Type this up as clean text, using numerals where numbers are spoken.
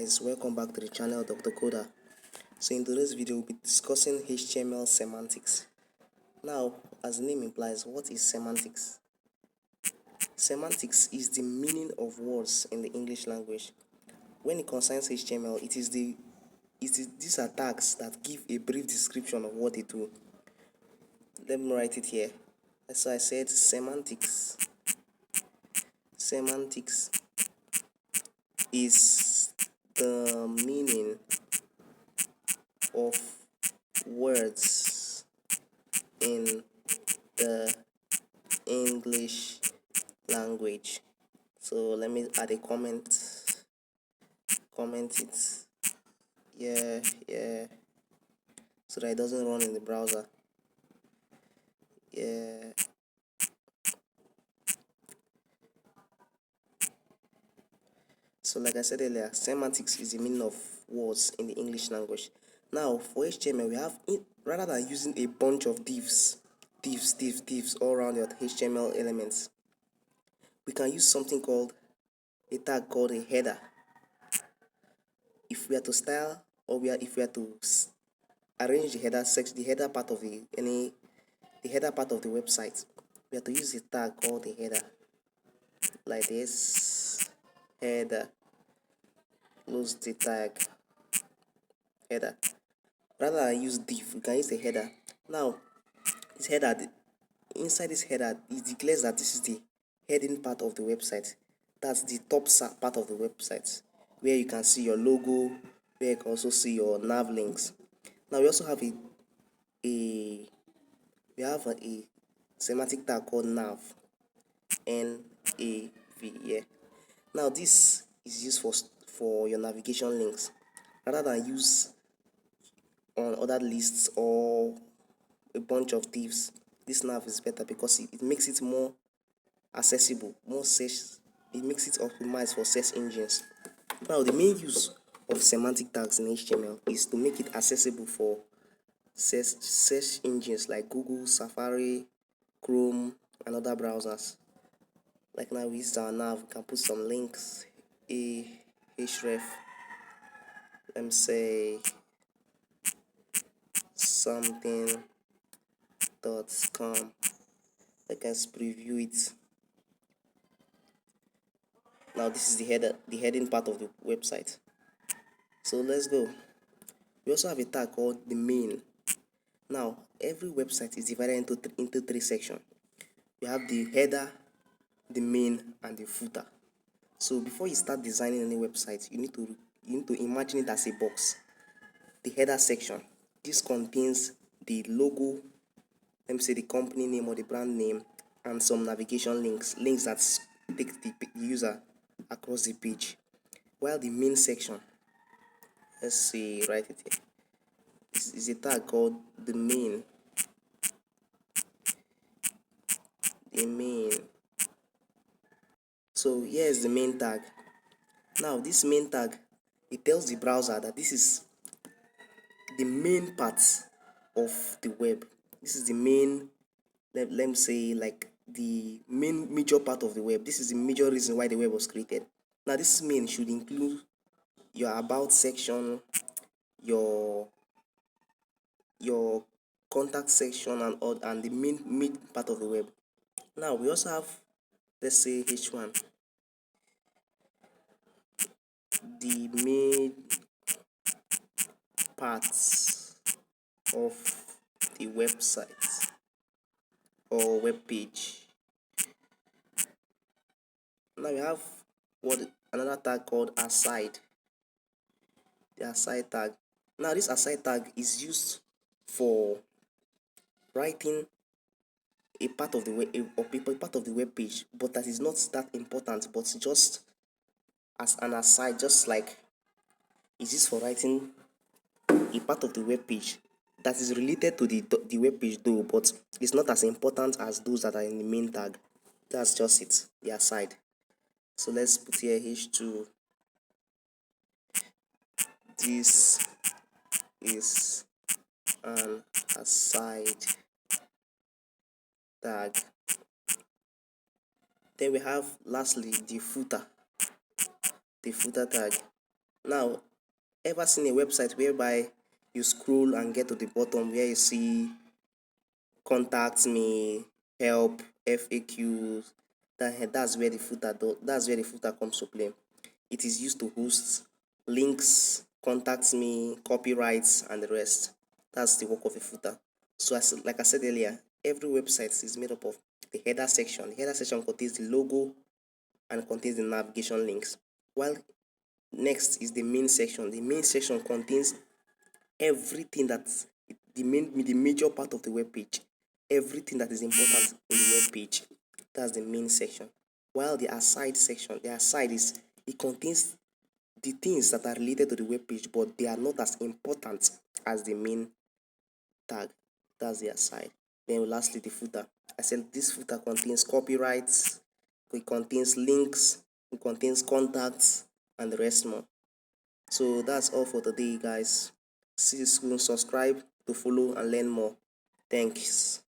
guys, welcome back to the channel Dr. Coda. So in today's video we'll be discussing HTML semantics. Now, as the name implies, what is semantics? Semantics is the meaning of words in the English language. When it concerns HTML, these are tags that give a brief description of what they do. Let me write it here. So I said semantics. Semantics is the meaning of words in the English language. So let me add a comment it, yeah, so that it doesn't run in the browser. Yeah, so like I said earlier, semantics is the meaning of words in the English language. Now for HTML, we have rather than using a bunch of divs all around your HTML elements, we can use something called a tag called a header. If we are to style, or if we are to arrange the header part of the header part of the website, we have to use a tag called the header, like this. Header, close the tag, header. Rather than use div, we can use the header. Now this header, inside this header, it declares that this is the heading part of the website. That's the top part of the website, where you can see your logo, where you can also see your nav links. Now we also have a semantic tag called nav, NAV. Yeah. Now this is used for your navigation links, rather than use on other lists or a bunch of divs. This nav is better because it makes it more accessible, more search. It makes it optimized for search engines. Now the main use of semantic tags in HTML is to make it accessible for search engines like Google, Safari, Chrome, and other browsers. Like now we use our nav, we can put some links, href, let me say something.com. I can preview it. Now this is the heading part of the website. So let's go. We also have a tag called the main. Now every website is divided into three sections. You have the header, the main, and the footer. So before you start designing any website, you need to imagine it as a box. The header section, this contains the logo, let me say the company name or the brand name, and some navigation links that take the user across the page. While the main section, let's see, write it here. This is a tag called the main. The main. So here is the main tag. Now this main tag, it tells the browser that this is the main part of the web. This is the main, let me say, like the main major part of the web. This is the major reason why the web was created. Now this main should include your about section, your contact section, and the main part of the web. Now we also have, let's say, h1, the main parts of the website or web page. Now we have another tag called aside. The aside tag. Now this aside tag is used for writing a part of the web page, but that is not that important, but just as an aside, just like it's used for writing a part of the web page that is related to the web page though, but it's not as important as those that are in the main tag. That's just it, the aside. So let's put here h2. This is an aside tag. Then we have lastly the footer tag. Now, ever seen a website whereby you scroll and get to the bottom where you see contact me, help, FAQs? That's where the footer comes to play. It is used to host links, contact me, copyrights, and the rest. That's the work of a footer. So, like I said earlier, every website is made up of the header section. The header section contains the logo and contains the navigation links. While next is the main section. The main section contains everything that's the major part of the web page, everything that is important in the web page. That's the main section. While the aside section, the aside is it contains the things that are related to the web page, but they are not as important as the main tag. That's the aside. Then lastly, the footer. I said this footer contains copyrights, it contains links, it contains contacts, and the rest more. So that's all for today, guys. See you soon. Subscribe to follow and learn more. Thanks.